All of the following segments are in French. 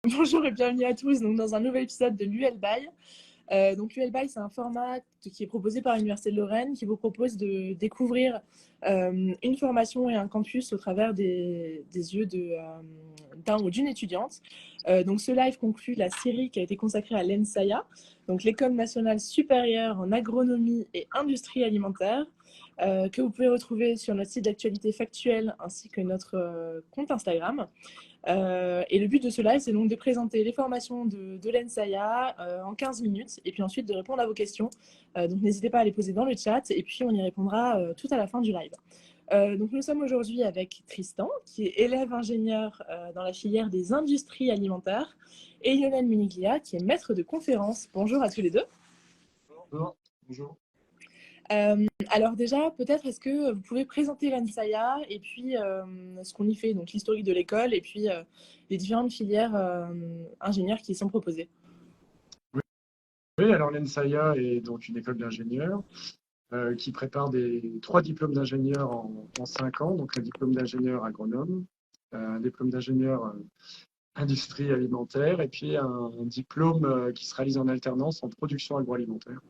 Bonjour et bienvenue à tous donc, dans un nouvel épisode de l'UL By. Donc l'UL By, c'est un format qui est proposé par l'Université de Lorraine qui vous propose de découvrir une formation et un campus au travers des yeux d'un ou d'une étudiante. Donc ce live conclut la série qui a été consacrée à l'ENSAIA, donc l'École nationale supérieure en agronomie et industrie alimentaire, que vous pouvez retrouver sur notre site d'actualité factuelle ainsi que notre compte Instagram. Et le but de ce live, c'est donc de présenter les formations de l'ENSAIA en 15 minutes et puis ensuite de répondre à vos questions. Donc n'hésitez pas à les poser dans le chat et puis on y répondra tout à la fin du live. Donc nous sommes aujourd'hui avec Tristan, qui est élève ingénieur dans la filière des industries alimentaires, et Lionel Muniglia, qui est maître de conférence. Bonjour à tous les deux. Bonjour. Bonjour. Alors déjà, peut-être est-ce que vous pouvez présenter l'ENSAIA et puis ce qu'on y fait, donc l'historique de l'école et puis les différentes filières ingénieurs qui y sont proposées. Oui, alors l'ENSAIA est donc une école d'ingénieurs qui prépare 3 diplômes d'ingénieurs en 5 ans, donc un diplôme d'ingénieur agronome, un diplôme d'ingénieur industrie alimentaire et puis un diplôme qui se réalise en alternance en production agroalimentaire.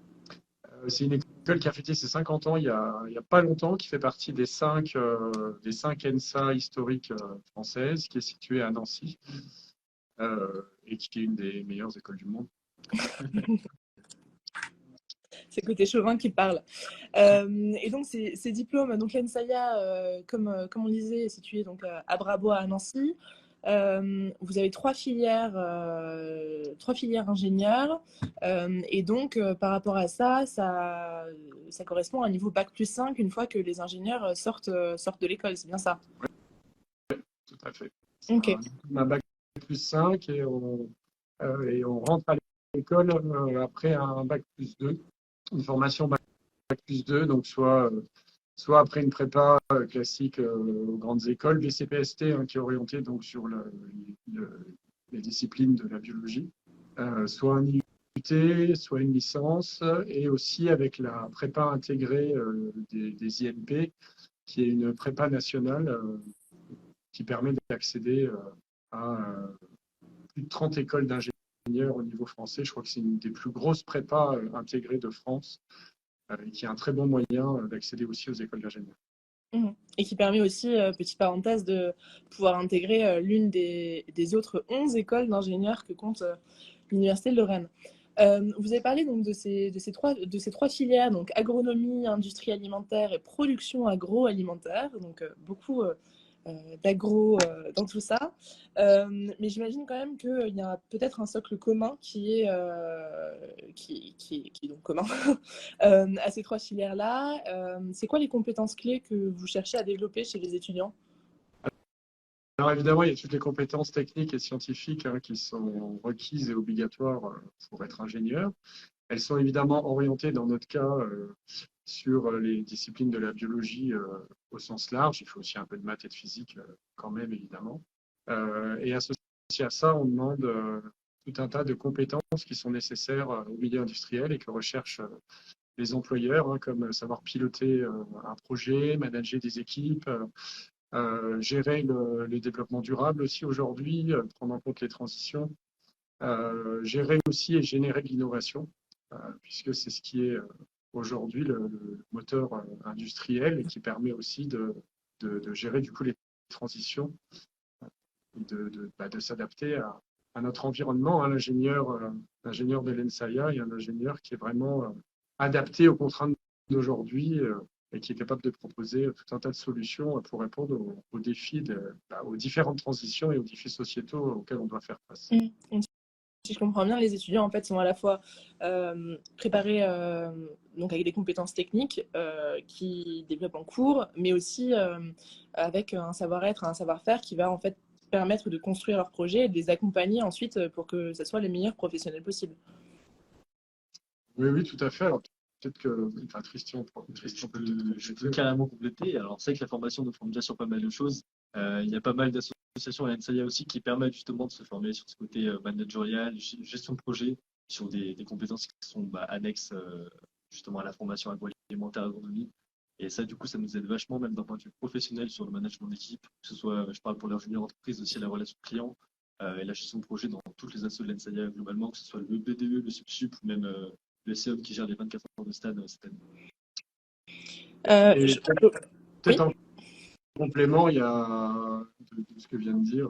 C'est une école qui a fêté ses 50 ans il y a pas longtemps, qui fait partie des 5 ENSA historiques françaises, qui est située à Nancy et qui est une des meilleures écoles du monde. C'est côté chauvin qui parle. Et donc ces diplômes, donc l'ENSAIA, comme on le disait, est situé donc à Brabois à Nancy. Vous avez 3 filières ingénieurs, et donc par rapport à ça, ça correspond à un niveau bac+5 une fois que les ingénieurs sortent de l'école, c'est bien ça? Tout à fait. Ok. Un bac+5 et on rentre à l'école après un bac+2, une formation bac+2, donc soit après une prépa classique aux grandes écoles, BCPST qui est orienté donc sur les disciplines de la biologie, soit un IUT, soit une licence, et aussi avec la prépa intégrée des INP, qui est une prépa nationale qui permet d'accéder à plus de 30 écoles d'ingénieurs au niveau français. Je crois que c'est une des plus grosses prépas intégrées de France et qui est un très bon moyen d'accéder aussi aux écoles d'ingénieurs. Et qui permet aussi, petite parenthèse, de pouvoir intégrer l'une des autres 11 écoles d'ingénieurs que compte l'Université de Lorraine. Vous avez parlé donc de ces 3 filières, donc agronomie, industrie alimentaire et production agroalimentaire, donc beaucoup d'agro dans tout ça. Mais j'imagine quand même qu'il y a peut-être un socle commun qui est donc commun à ces 3 filières-là. C'est quoi les compétences clés que vous cherchez à développer chez les étudiants? Alors évidemment, il y a toutes les compétences techniques et scientifiques qui sont requises et obligatoires pour être ingénieur. Elles sont évidemment orientées, dans notre cas, sur les disciplines de la biologie au sens large. Il faut aussi un peu de maths et de physique quand même, évidemment. Et associé à ça, on demande tout un tas de compétences qui sont nécessaires au milieu industriel et que recherchent les employeurs, comme savoir piloter un projet, manager des équipes, gérer le développement durable aussi aujourd'hui, prendre en compte les transitions, gérer aussi et générer de l'innovation, puisque c'est ce qui est aujourd'hui le moteur industriel et qui permet aussi de gérer du coup les transitions, de s'adapter à notre environnement. L'ingénieur de l'ENSAIA est un ingénieur qui est vraiment adapté aux contraintes d'aujourd'hui et qui est capable de proposer tout un tas de solutions pour répondre aux défis, aux différentes transitions et aux défis sociétaux auxquels on doit faire face. Si je comprends bien, les étudiants en fait sont à la fois préparés donc avec des compétences techniques qui développent en cours, mais aussi avec un savoir-être, un savoir-faire qui va en fait permettre de construire leur projet et de les accompagner ensuite pour que ce soit les meilleurs professionnels possibles. Oui, oui, tout à fait. Alors, peut-être que Tristan je peux carrément compléter. Alors, c'est vrai que la formation nous forme déjà sur pas mal de choses. Il y a pas mal d'associations à l'ENSAIA aussi qui permettent justement de se former sur ce côté managérial, gestion de projet, sur des compétences qui sont annexes justement à la formation agroalimentaire, agronomie. Et ça, du coup, ça nous aide vachement, même d'un point de vue professionnel, sur le management d'équipe, que ce soit, je parle pour l'ingénieur entreprise, aussi la relation client, et la gestion de projet dans toutes les assos de l'ENSAIA globalement, que ce soit le BDE, le SUP ou même le CEOM qui gère les 24 heures de stade cette année. Et Oui, peut-être en complément, il y a de ce que vient de dire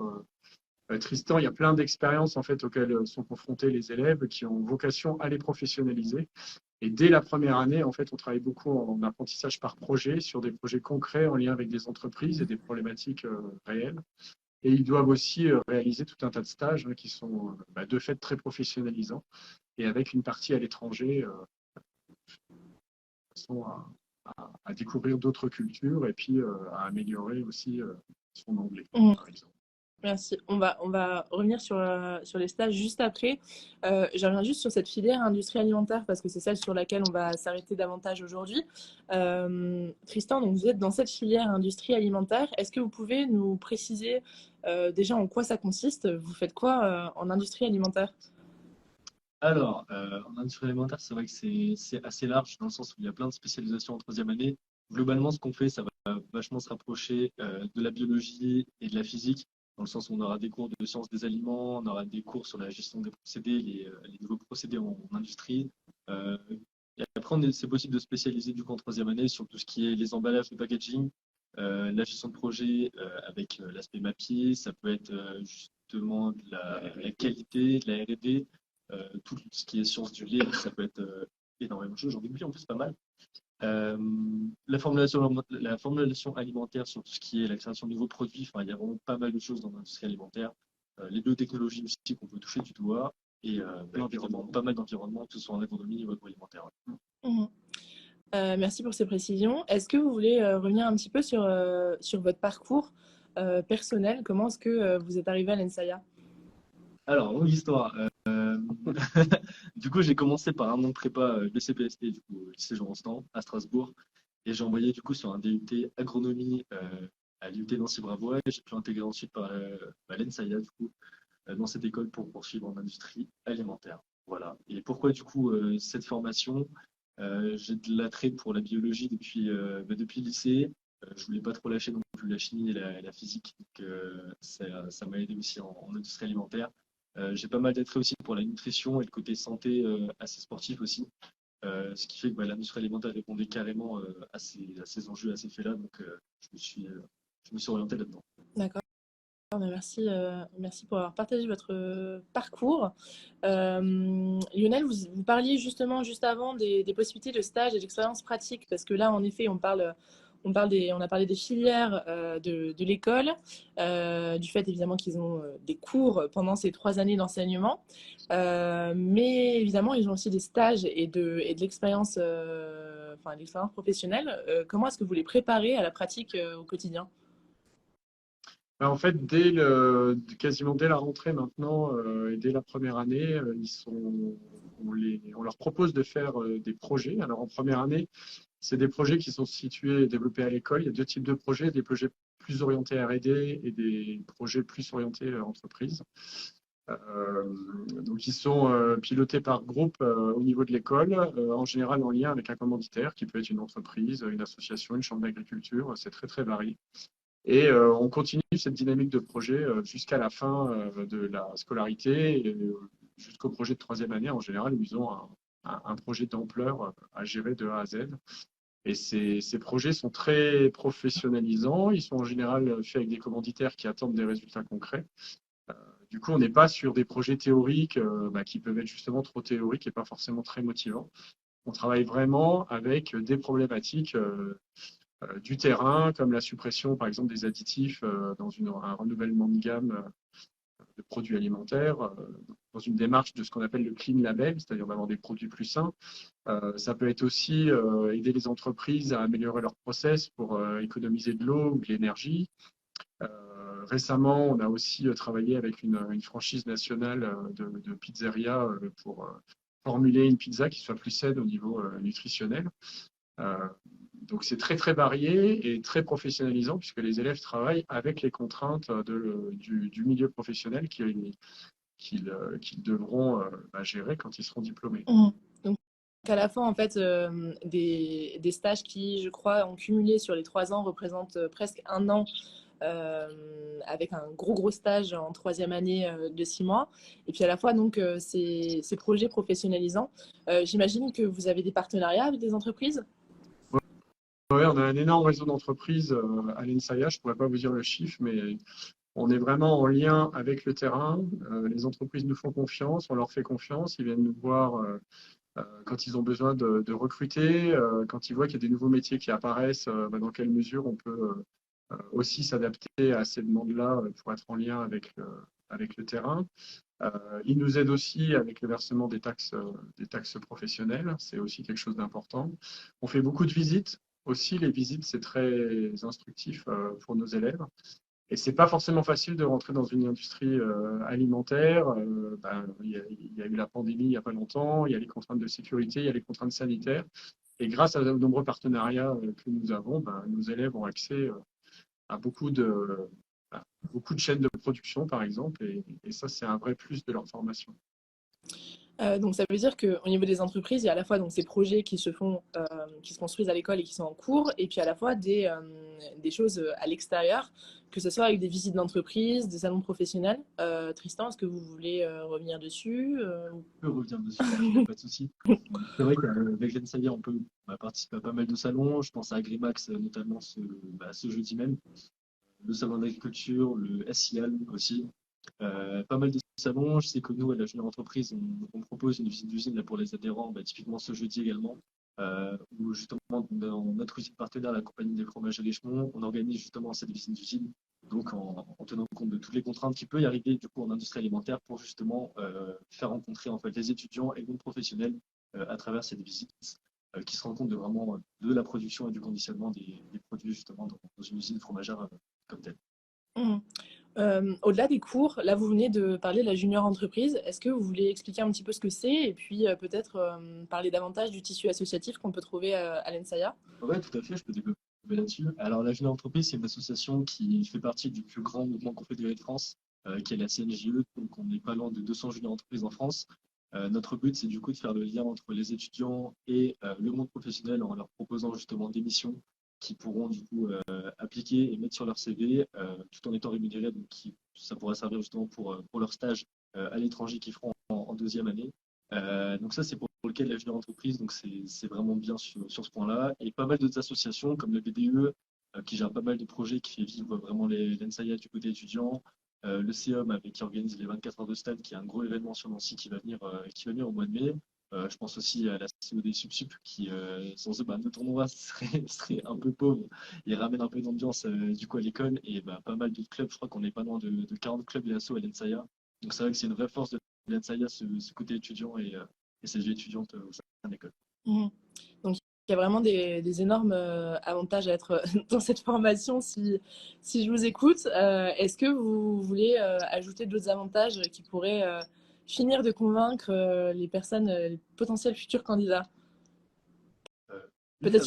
Tristan, il y a plein d'expériences en fait auxquelles sont confrontés les élèves qui ont vocation à les professionnaliser. Et dès la première année, en fait, on travaille beaucoup en apprentissage par projet, sur des projets concrets en lien avec des entreprises et des problématiques réelles. Et ils doivent aussi réaliser tout un tas de stages qui sont de fait très professionnalisants et avec une partie à l'étranger, de façon à découvrir d'autres cultures et puis à améliorer aussi son anglais, par exemple. Merci. On va revenir sur les stages juste après. Je reviens juste sur cette filière industrie alimentaire parce que c'est celle sur laquelle on va s'arrêter davantage aujourd'hui. Tristan, donc vous êtes dans cette filière industrie alimentaire. Est-ce que vous pouvez nous préciser déjà en quoi ça consiste? Vous faites quoi en industrie alimentaire? Alors, en industrie alimentaire, c'est vrai que c'est assez large dans le sens où il y a plein de spécialisations en troisième année. Globalement, ce qu'on fait, ça va vachement se rapprocher de la biologie et de la physique, dans le sens où on aura des cours de sciences des aliments, on aura des cours sur la gestion des procédés, les nouveaux procédés en industrie. Euh, et après, c'est possible de spécialiser du coup en troisième année sur tout ce qui est les emballages, le packaging, la gestion de projet avec l'aspect MAPI, ça peut être justement de la qualité, de la R&D, tout ce qui est sciences du lait, ça peut être énormément de choses. J'en ai oublié en plus pas mal. Euh, la formulation alimentaire sur tout ce qui est la création de nouveaux produits, enfin, il y a vraiment pas mal de choses dans l'industrie alimentaire. Les biotechnologies aussi qu'on peut toucher du doigt et pas mal d'environnements, que ce soit en agronomie ou agroalimentaire. Mhm. Merci pour ces précisions. Est-ce que vous voulez revenir un petit peu sur votre parcours personnel? Comment est-ce que vous êtes arrivé à l'ENSAIA? Alors, longue histoire. Du coup, j'ai commencé par un an de prépa BCPST, du coup, lycée Jean Rostand, à Strasbourg. Et j'ai envoyé du coup sur un DUT agronomie à l'IUT Nancy-Bravois. Et j'ai pu intégrer ensuite par l'ENSAIA, du coup, dans cette école pour poursuivre en industrie alimentaire. Voilà. Et pourquoi du coup cette formation? J'ai de l'attrait pour la biologie depuis le lycée. Je voulais pas trop lâcher non plus la chimie et la physique. Donc, ça m'a aidé aussi en industrie alimentaire. J'ai pas mal d'attrait aussi pour la nutrition et le côté santé assez sportif aussi. Ce qui fait que l'industrie alimentaire répondait carrément à ces enjeux, à ces faits-là. Donc, je me suis orienté là-dedans. D'accord. Merci, merci pour avoir partagé votre parcours. Lionel, vous parliez justement juste avant des possibilités de stage et d'expérience pratique, parce que là, en effet, on a parlé des filières de l'école, du fait évidemment qu'ils ont des cours pendant ces 3 années d'enseignement, mais évidemment, ils ont aussi des stages et de l'expérience, enfin, l'expérience professionnelle. Comment est-ce que vous les préparez à la pratique au quotidien? En fait, quasiment dès la rentrée maintenant et dès la première année, on leur propose de faire des projets. Alors en première année, c'est des projets qui sont situés et développés à l'école. Il y a 2 types de projets, des projets plus orientés R&D et des projets plus orientés entreprise. Donc ils sont pilotés par groupe au niveau de l'école, en général en lien avec un commanditaire qui peut être une entreprise, une association, une chambre d'agriculture. C'est très très varié. Et on continue cette dynamique de projet jusqu'à la fin de la scolarité, et, jusqu'au projet de troisième année. En général, ils ont un projet d'ampleur à gérer de A à Z. Et ces projets sont très professionnalisants. Ils sont en général faits avec des commanditaires qui attendent des résultats concrets. Du coup, on n'est pas sur des projets théoriques qui peuvent être justement trop théoriques et pas forcément très motivants. On travaille vraiment avec des problématiques du terrain, comme la suppression, par exemple, des additifs dans un renouvellement de gamme de produits alimentaires, dans une démarche de ce qu'on appelle le clean label, c'est-à-dire d'avoir des produits plus sains. Ça peut être aussi aider les entreprises à améliorer leurs process pour économiser de l'eau ou de l'énergie. Récemment, on a aussi travaillé avec une franchise nationale de pizzeria pour formuler une pizza qui soit plus saine au niveau nutritionnel. Donc c'est très très varié et très professionnalisant puisque les élèves travaillent avec les contraintes du milieu professionnel qu'ils devront gérer quand ils seront diplômés. Mmh. Donc à la fois en fait des stages qui, je crois, en cumulé sur les 3 ans représentent presque 1 an avec un gros stage en troisième année de 6 mois. Et puis à la fois, donc, ces projets professionnalisants. J'imagine que vous avez des partenariats avec des entreprises? Ouais, on a un énorme réseau d'entreprises à l'ENSAIA. Je ne pourrais pas vous dire le chiffre, mais on est vraiment en lien avec le terrain. Les entreprises nous font confiance, on leur fait confiance. Ils viennent nous voir quand ils ont besoin de recruter, quand ils voient qu'il y a des nouveaux métiers qui apparaissent, dans quelle mesure on peut aussi s'adapter à ces demandes-là pour être en lien avec le terrain. Ils nous aident aussi avec le versement des taxes professionnelles. C'est aussi quelque chose d'important. On fait beaucoup de visites. Aussi, les visites, c'est très instructif pour nos élèves. Et c'est pas forcément facile de rentrer dans une industrie alimentaire. Il y a eu la pandémie il n'y a pas longtemps, il y a les contraintes de sécurité, il y a les contraintes sanitaires. Et grâce à de nombreux partenariats que nous avons, nos élèves ont accès à beaucoup de chaînes de production, par exemple. Et ça, c'est un vrai plus de leur formation. Donc ça veut dire qu'au niveau des entreprises, il y a à la fois donc, ces projets qui se font, qui se construisent à l'école et qui sont en cours, et puis à la fois des choses à l'extérieur, que ce soit avec des visites d'entreprise, des salons professionnels. Tristan, est-ce que vous voulez revenir dessus On peut revenir dessus, pas de souci. C'est vrai qu'avec l'ENSAIA, on va participer à pas mal de salons. Je pense à Agrimax, notamment ce jeudi même. Le salon d'agriculture, le SIAL aussi. Pas mal de salons. Je sais que nous, à la Junior Entreprise, on propose une visite d'usine là, pour les adhérents, typiquement ce jeudi également, où justement, dans notre usine partenaire, la compagnie des fromages à Richemont, on organise justement cette visite d'usine, donc en tenant compte de toutes les contraintes qui peuvent y arriver du coup en industrie alimentaire pour justement faire rencontrer en fait les étudiants et les professionnels à travers cette visite qui se rendent compte de vraiment de la production et du conditionnement des produits justement dans une usine fromagère comme telle. Mmh. Au-delà des cours, là vous venez de parler de la junior entreprise. Est-ce que vous voulez expliquer un petit peu ce que c'est et puis peut-être parler davantage du tissu associatif qu'on peut trouver à l'ENSAIA? Oui, tout à fait, je peux développer là-dessus. Alors, la Jeune Entreprise, c'est une association qui fait partie du plus grand mouvement confédéré de France, qui est la CNJE. Donc, on n'est pas loin de 200 juniors entreprises en France. Notre but, c'est du coup de faire le lien entre les étudiants et le monde professionnel en leur proposant justement des missions qui pourront du coup appliquer et mettre sur leur CV tout en étant rémunérés. Donc, ça pourrait servir justement pour leur stage à l'étranger qu'ils feront en deuxième année. Donc ça, c'est pour lequel la junior entreprise, donc c'est vraiment bien sur ce point-là. Et pas mal d'autres associations comme le BDE, qui gère pas mal de projets, qui fait vivre vraiment l'ENSAIA du côté étudiant. Le CEOM qui organise les 24 heures de stade, qui est un gros événement sur Nancy qui va venir au mois de mai. Je pense aussi à la COD Subsup qui, sans eux, nos tournois seraient un peu pauvres. Ils ramènent un peu d'ambiance du coup à l'école et pas mal d'autres clubs. Je crois qu'on est pas loin de 40 clubs et assos à l'ENSAIA. Donc c'est vrai que c'est une vraie force de l'ENSAIA, ce côté étudiant et cette vie étudiante au sein de l'école. Mmh. Donc il y a vraiment des énormes avantages à être dans cette formation si je vous écoute. Est-ce que vous voulez ajouter d'autres avantages qui pourraient finir de convaincre les personnes, les potentiels futurs candidats? Oui, Peut-être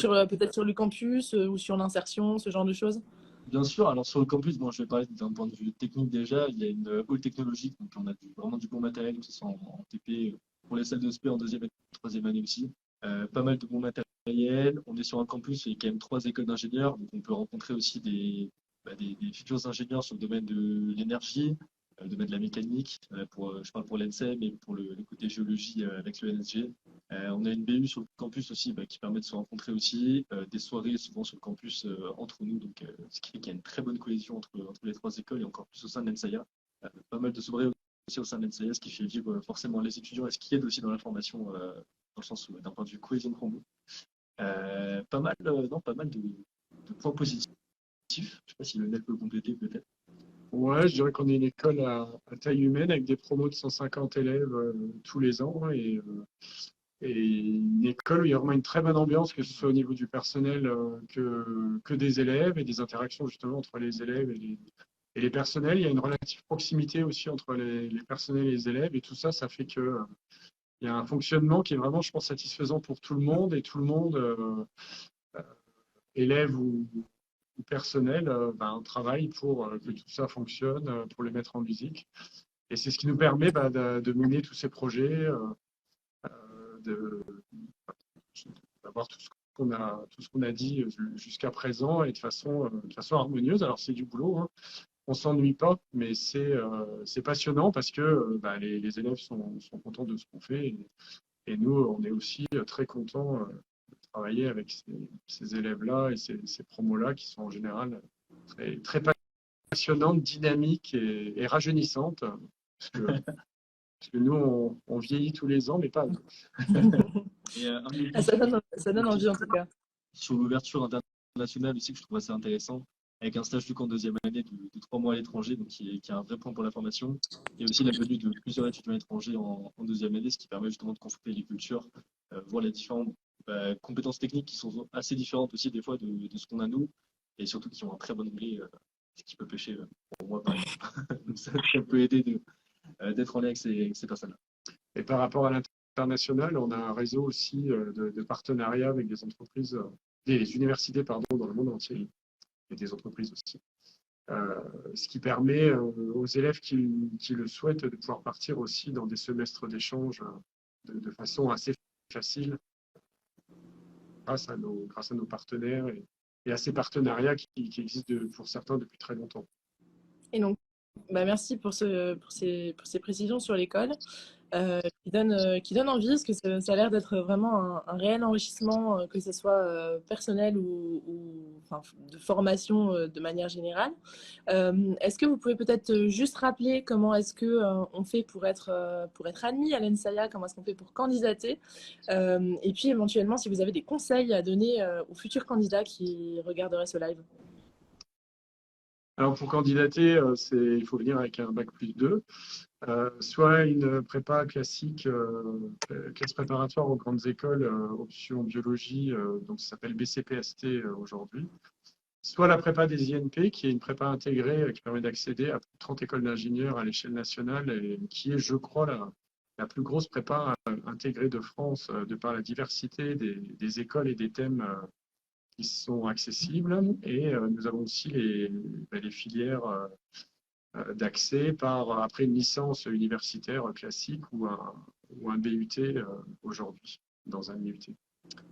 sur le campus ou sur l'insertion, ce genre de choses? bien sûr. Alors sur le campus, je vais parler d'un point de vue technique déjà. Il y a une hall technologique, donc on a vraiment du bon matériel, que ce soit en TP pour les salles de spé en deuxième et troisième année aussi. Pas mal de bon matériel. On est sur un campus, il y a quand même 3 écoles d'ingénieurs, donc on peut rencontrer aussi des futurs ingénieurs sur le domaine de l'énergie, le domaine de la mécanique. Je parle pour l'ENSEM et pour le côté géologie avec le NSG. On a une BU sur le campus aussi qui permet de se rencontrer aussi, des soirées souvent sur le campus entre nous, donc ce qui fait qu'il y a une très bonne cohésion entre les 3 écoles et encore plus au sein de l'ENSAIA. Pas mal de soirées aussi au sein de l'ENSAIA, ce qui fait vivre forcément les étudiants et ce qui aide aussi dans la formation, dans le sens où d'un point de vue cohésion de promo. Pas mal de points positifs. Je ne sais pas si Lionel peut compléter peut-être. Ouais, je dirais qu'on est une école à taille humaine avec des promos de 150 élèves tous les ans et une école où il y a vraiment une très bonne ambiance, que ce soit au niveau du personnel que des élèves et des interactions justement entre les élèves et les personnels. Il y a une relative proximité aussi entre les personnels et les élèves et tout ça, ça fait que il y a un fonctionnement qui est vraiment, je pense, satisfaisant pour tout le monde et tout le monde, élève ou personnel, travaille pour que tout ça fonctionne, pour les mettre en musique. Et c'est ce qui nous permet de mener tous ces projets, d'avoir tout ce tout ce qu'on a dit jusqu'à présent et de façon harmonieuse. Alors, c'est du boulot, hein. On s'ennuie pas, mais c'est passionnant parce que les élèves sont contents de ce qu'on fait. Et nous, on est aussi très contents de travailler avec ces élèves-là et ces promos-là qui sont en général très, très passionnantes, dynamiques et rajeunissantes. Parce que nous, on vieillit tous les ans, mais pas à nous. Et un autre Ah, ça donne envie en tout cas. sur l'ouverture internationale aussi que je trouve assez intéressant, avec un stage de camp deuxième année de 3 mois à l'étranger, donc qui est un vrai point pour la formation, et aussi la venue de plusieurs étudiants étrangers en deuxième année, ce qui permet justement de confronter les cultures, voir les différentes compétences techniques qui sont assez différentes aussi des fois de ce qu'on a nous, et surtout qui ont un très bon anglais, ce qui peut pêcher pour moi par exemple. Donc ça peut aider d'être en lien avec ces personnes-là. Et par rapport à l'international, on a un réseau aussi de partenariats avec des entreprises, des universités pardon, dans le monde entier, et des entreprises aussi. Ce qui permet aux élèves qui le souhaitent de pouvoir partir aussi dans des semestres d'échange de façon assez facile grâce à nos partenaires et à ces partenariats qui existent pour certains depuis très longtemps. Et donc, merci pour ces précisions sur l'école qui donne envie, parce que ça a l'air d'être vraiment un réel enrichissement, que ce soit personnel ou enfin, de formation de manière générale. Est-ce que vous pouvez peut-être juste rappeler comment est-ce qu'on fait pour être admis à l'ENSAIA, comment est-ce qu'on fait pour candidater, et puis éventuellement si vous avez des conseils à donner aux futurs candidats qui regarderaient ce live. Alors pour candidater, il faut venir avec un bac+2, soit une prépa classique, classe préparatoire aux grandes écoles, option biologie, donc ça s'appelle BCPST aujourd'hui, soit la prépa des INP, qui est une prépa intégrée qui permet d'accéder à 30 écoles d'ingénieurs à l'échelle nationale et qui est, je crois, la plus grosse prépa intégrée de France de par la diversité des écoles et des thèmes qui sont accessibles. Et nous avons aussi les filières d'accès après une licence universitaire classique ou un BUT aujourd'hui, dans un IUT.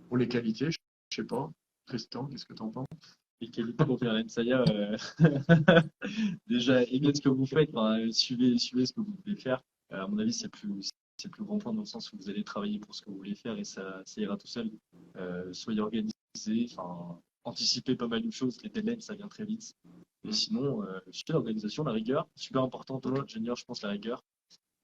Pour les qualités, je ne sais pas. Tristan, qu'est-ce que tu en penses? Les qualités pour faire l'ENSAIA, déjà, aimez ce que vous faites, suivez ce que vous voulez faire. À mon avis, c'est le plus grand point dans le sens où vous allez travailler pour ce que vous voulez faire et ça ira tout seul. Soyez organisé, anticipez pas mal de choses, les deadlines, ça vient très vite. Et sinon, suivez l'organisation, la rigueur, super important pour l'ingénieur, je pense, la rigueur.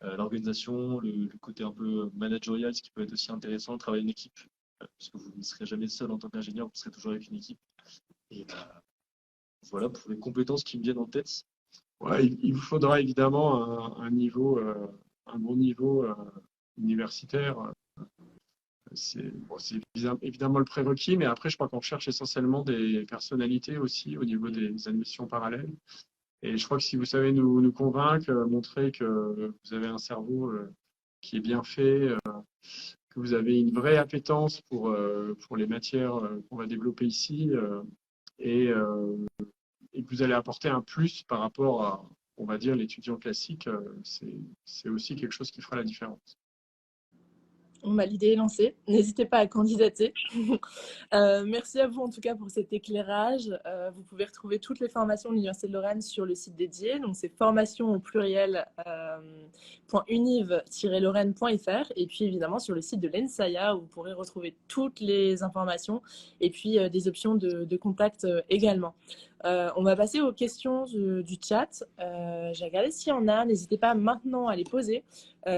L'organisation, le côté un peu managérial, ce qui peut être aussi intéressant, le travail en équipe, parce que vous ne serez jamais seul en tant qu'ingénieur, vous serez toujours avec une équipe. Et voilà pour les compétences qui me viennent en tête. Ouais, il vous faudra évidemment un bon niveau universitaire. C'est évidemment le prérequis, mais après, je crois qu'on cherche essentiellement des personnalités aussi au niveau des admissions parallèles. Et je crois que si vous savez nous convaincre, montrer que vous avez un cerveau qui est bien fait, que vous avez une vraie appétence pour les matières qu'on va développer ici, et que vous allez apporter un plus par rapport à, on va dire, l'étudiant classique, c'est aussi quelque chose qui fera la différence. L'idée est lancée. N'hésitez pas à candidater. Merci à vous en tout cas pour cet éclairage. Vous pouvez retrouver toutes les formations de l'Université de Lorraine sur le site dédié. Donc c'est formation au pluriel .univ-lorraine.fr et puis évidemment sur le site de l'ENSAIA où vous pourrez retrouver toutes les informations et puis des options de contact également. On va passer aux questions du chat. J'ai regardé s'il y en a. N'hésitez pas maintenant à les poser.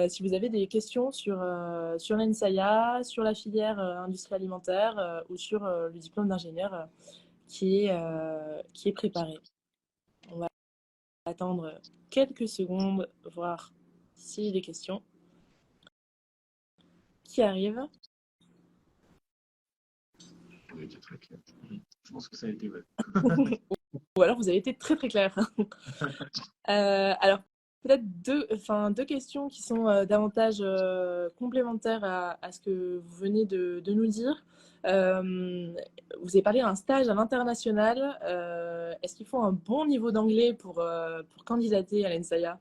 Si vous avez des questions sur l'ENSAIA, sur la filière industrie alimentaire ou sur le diplôme d'ingénieur qui est préparé. On va attendre quelques secondes, voir s'il y a des questions qui arrivent. On a été très clair. Je pense que ça a été vrai. Ou alors vous avez été très très clair. Alors peut-être deux questions qui sont davantage complémentaires à ce que vous venez de nous dire. Vous avez parlé d'un stage à l'international. Est-ce qu'il faut un bon niveau d'anglais pour candidater à l'ENSAIA?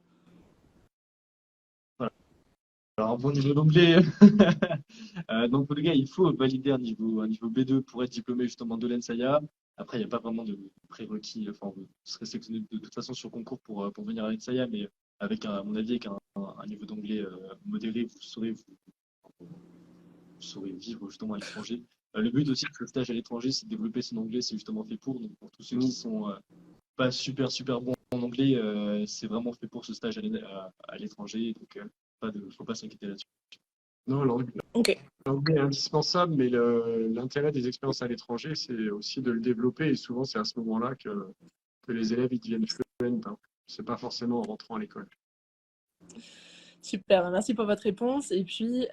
Alors, un bon niveau d'anglais. Donc, pour le gars, il faut valider un niveau B2 pour être diplômé justement de l'ENSAIA. Après, il n'y a pas vraiment de prérequis. Enfin, vous serez sélectionné de toute façon sur concours pour venir à l'ENSAIA, mais avec, à mon avis, avec un niveau d'anglais modéré, vous saurez vivre justement à l'étranger. Le but aussi de ce stage à l'étranger, c'est de développer son anglais. C'est justement fait pour. Donc, pour tous ceux qui sont pas super bons en anglais, c'est vraiment fait pour ce stage à l'étranger. Donc, faut pas s'inquiéter là-dessus. Non, Ok. l'anglais est indispensable, mais l'intérêt des expériences à l'étranger, c'est aussi de le développer. Et souvent, c'est à ce moment-là que les élèves ils deviennent fluents. Hein. C'est pas forcément en rentrant à l'école. Super, merci pour votre réponse. Et puis,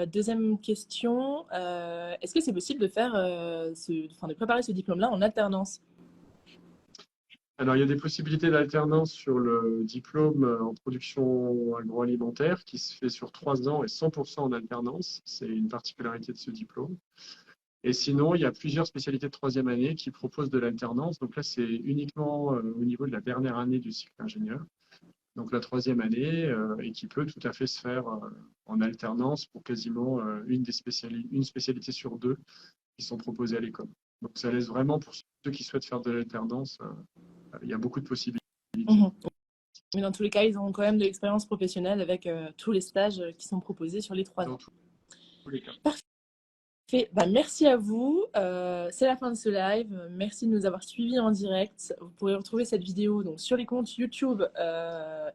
deuxième question, est-ce que c'est possible de faire, de préparer ce diplôme-là en alternance? Alors, il y a des possibilités d'alternance sur le diplôme en production agroalimentaire qui se fait sur 3 ans et 100% en alternance. C'est une particularité de ce diplôme. Et sinon, il y a plusieurs spécialités de troisième année qui proposent de l'alternance. Donc là, c'est uniquement au niveau de la dernière année du cycle ingénieur. Donc la troisième année, et qui peut tout à fait se faire en alternance pour quasiment une spécialité sur 2 qui sont proposées à l'école. Donc ça laisse vraiment pour ceux qui souhaitent faire de l'alternance, il y a beaucoup de possibilités. Mhm. Mais dans tous les cas, ils ont quand même de l'expérience professionnelle avec tous les stages qui sont proposés sur les 3 Dans ans. tous les cas. Parfait. Bah, merci à vous. C'est la fin de ce live. Merci de nous avoir suivis en direct. Vous pourrez retrouver cette vidéo donc, sur les comptes YouTube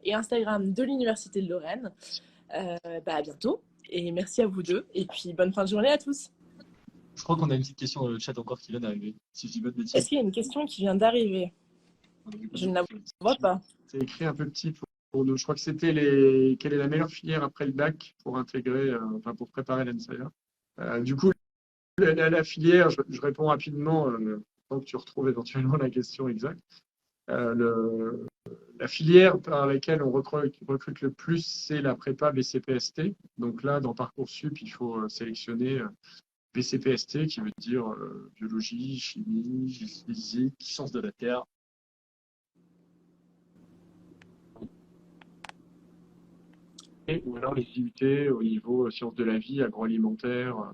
et Instagram de l'Université de Lorraine. À bientôt. Et merci à vous deux. Et puis, bonne fin de journée à tous. Je crois qu'on a une petite question dans le chat encore qui vient d'arriver. Si je dis pas de Est-ce bêtises. qu'il y a une question qui vient d'arriver? Je ne la vois pas. C'est écrit un peu petit pour nous. Je crois que c'était quelle est la meilleure filière après le bac pour intégrer, pour préparer l'ENSAIA. Du coup, la filière, je réponds rapidement, tant que tu retrouves éventuellement la question exacte. La filière par laquelle on recrute le plus, c'est la prépa BCPST. Donc là, dans Parcoursup, il faut sélectionner BCPST, qui veut dire biologie, chimie, physique, Sciences de la Terre. ou alors les IUT au niveau sciences de la vie, agroalimentaire.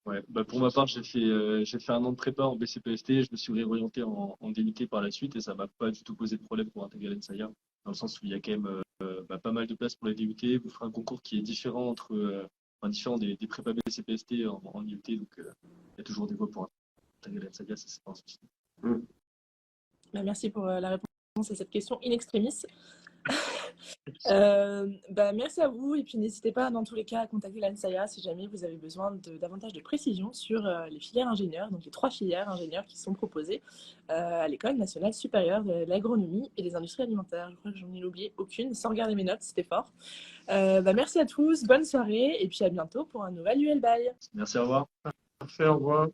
Ouais, pour ma part, j'ai fait un an de prépa en BCPST, je me suis réorienté en DUT par la suite et ça m'a pas du tout posé de problème pour intégrer l'ENSAIA, dans le sens où il y a quand même pas mal de place pour les DUT. Vous ferez un concours qui est différent différent des prépas BCPST en IUT, donc il y a toujours des voies pour intégrer l'ENSAIA, ça c'est pas un souci. Merci pour la réponse à cette question in extremis. Merci à vous et puis n'hésitez pas dans tous les cas à contacter l'ANSAIA si jamais vous avez besoin davantage de précision sur les filières ingénieurs, donc les 3 filières ingénieurs qui sont proposées à l'École nationale supérieure de l'agronomie et des industries alimentaires. Je crois que j'en ai oublié aucune sans regarder mes notes, c'était fort. Merci à tous, bonne soirée et puis à bientôt pour un nouvel UL By. Merci, au revoir. Parfait, au revoir.